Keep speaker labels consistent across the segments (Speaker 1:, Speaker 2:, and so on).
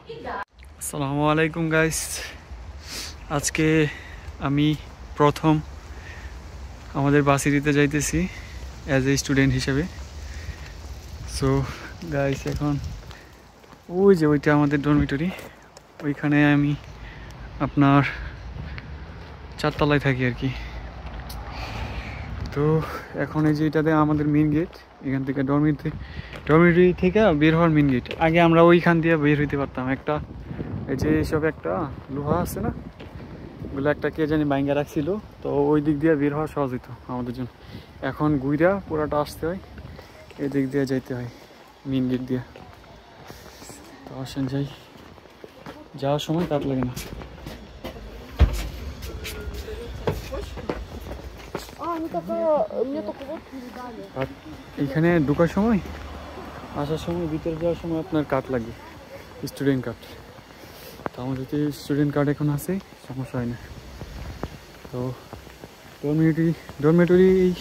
Speaker 1: আসসালামু আলাইকুম গাইস, আজকে আমি প্রথম আমাদের ভার্সিটিতে যাইতেছি অ্যাজ এ স্টুডেন্ট হিসেবে। সো গাইস, এখন ওই যে ওইটা আমাদের ডরমিটরি, ওইখানে আমি আপনার 4 তলায় থাকি আর কি। তো এখন এই যে এটাতে আমাদের মেন গেট, এখান থেকে ডরমিটরি থেকে বের হওয়ার মেন গেট। আগে আমরা ওইখান দিয়ে বের হইতে পারতাম, একটা এই যে এইসব একটা লোহা আছে না, ওগুলো একটা কে জানি বাইঙ্গা রাখছিল, তো ওই দিক দিয়ে বের হওয়া সহজ হতো আমাদের জন্য। এখন গুইরা পুরাটা আসতে হয়, এই দিক দিয়ে যাইতে হয় মেন গেট দিয়ে। তো আসেন যাই, যাওয়ার সময় কাট লাগে না। আর এইখানে ঢোকার সময়, আসার সময়, ভিতরে যাওয়ার সময় আপনার কাট লাগে, স্টুডেন্ট কার্ড। তো আমাদের তো স্টুডেন্ট কার্ড এখন আছে, সমস্যা হয় না। তো ডরমিটরি এই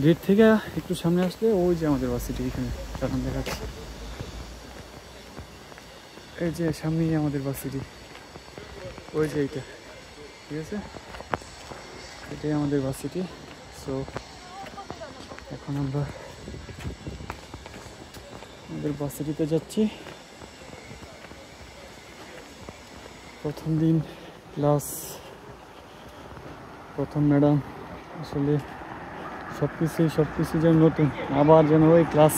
Speaker 1: গেট থেকে একটু সামনে আসলে ওই যে আমাদের ভার্সিটি, এখানে এখন দেখাচ্ছি, এই যে সামনেই আমাদের ভার্সিটি, ওই যে এইটা, ঠিক আছে, এটাই আমাদের ভার্সিটি। সো এখন আমরা আমাদের ভার্সিটিতে যাচ্ছি। প্রথম দিন ক্লাস, প্রথম ম্যাডাম, আসলে সব কিছু যেন নতুন, আবার যেন ওই ক্লাস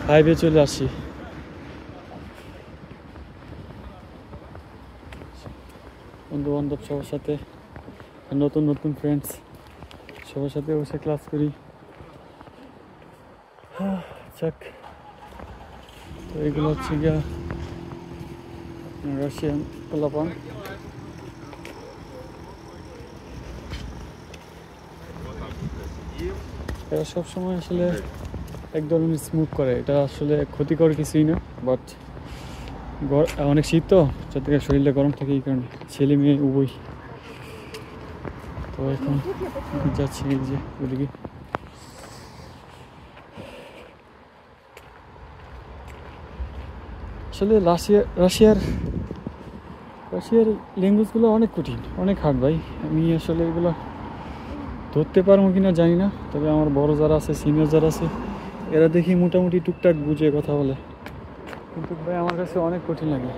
Speaker 1: 5-এ চলে আসি। বন্ধু বান্ধব সবার সাথে, নতুন ফ্রেন্ডস সবার সাথে বসে ক্লাস করি। যাক, তো এগুলো হচ্ছে গিয়া রাশিয়ান পোলাপান। এরা সবসময় আসলে এক ধরনের স্মোক করে, এটা আসলে ক্ষতিকর কিছুই না, বাট অনেক শীত তো, যার থেকে শরীরটা গরম থাকে, এই কারণে ছেলে মেয়ে উভয়। তো এখন যাচ্ছি এই যে ওদিকে। আসলে রাশিয়ার ল্যাঙ্গুয়েজগুলো অনেক কঠিন, অনেক হার্ড ভাই। আমি আসলে এগুলো ধরতে পারবো কিনা জানি না, তবে আমার বড় যারা আছে, সিনিয়র যারা আছে, এরা দেখি মোটামুটি টুকটাক বুঝে কথা বলে, কিন্তু ভাই আমার কাছে অনেক কঠিন লাগে।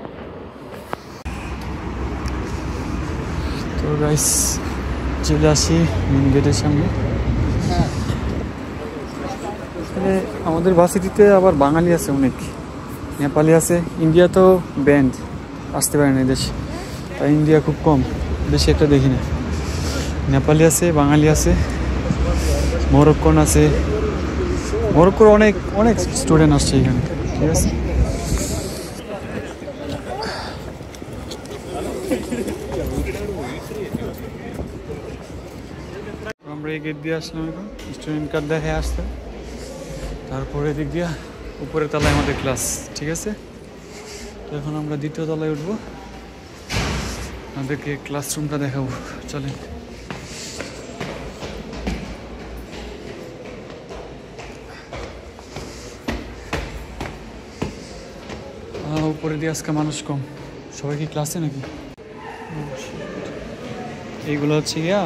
Speaker 1: তো গাইস, চলে আসি মেন গেটের সামনে। এখানে আমাদের ভার্সিটিতে আবার বাঙালি আছে অনেক, নেপালি আছে। ইন্ডিয়া তো ব্যান্ড, আসতে পারে না দেশ, তাই ইন্ডিয়া খুব কম, বেশি একটা দেখি না। নেপালি আছে, বাঙালি আছে, মরক্কন আছে, মরক্কোর অনেক স্টুডেন্ট আসছে এখানে, ঠিক আছে। আমরা এই গেট দিয়ে আসলাম, এখন স্টুডেন্ট কার্ড দেখে আসতে, তারপরে এদিক দিয়ে উপরের তলায় আমাদের ক্লাস, ঠিক আছে। তো এখন আমরা দ্বিতীয় তলায় উঠবো, আমাদেরকে ক্লাসরুমটা দেখাবো, চলেন। উপরে দিয়ে আজকে মানুষ কম, সবাই কি ক্লাসে নাকি? এইগুলো হচ্ছে গিয়া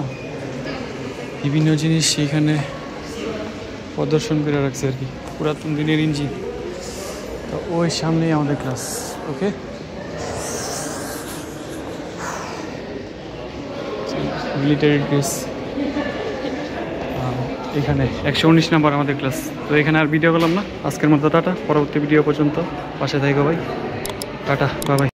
Speaker 1: বিভিন্ন জিনিস এইখানে প্রদর্শন করে রাখছে আর কি, পুরাতন দিনের ইঞ্জিন। তো ওই সামনেই আমাদের ক্লাস, ওকে। মিলিটারি ড্রেস, এখানে 119 নাম্বার আমাদের ক্লাস। তো এখানে আর ভিডিও করলাম না, আজকের মতো টাটা, পরবর্তী ভিডিও পর্যন্ত পাশে থাকো ভাই, টাটা, বাই বাই।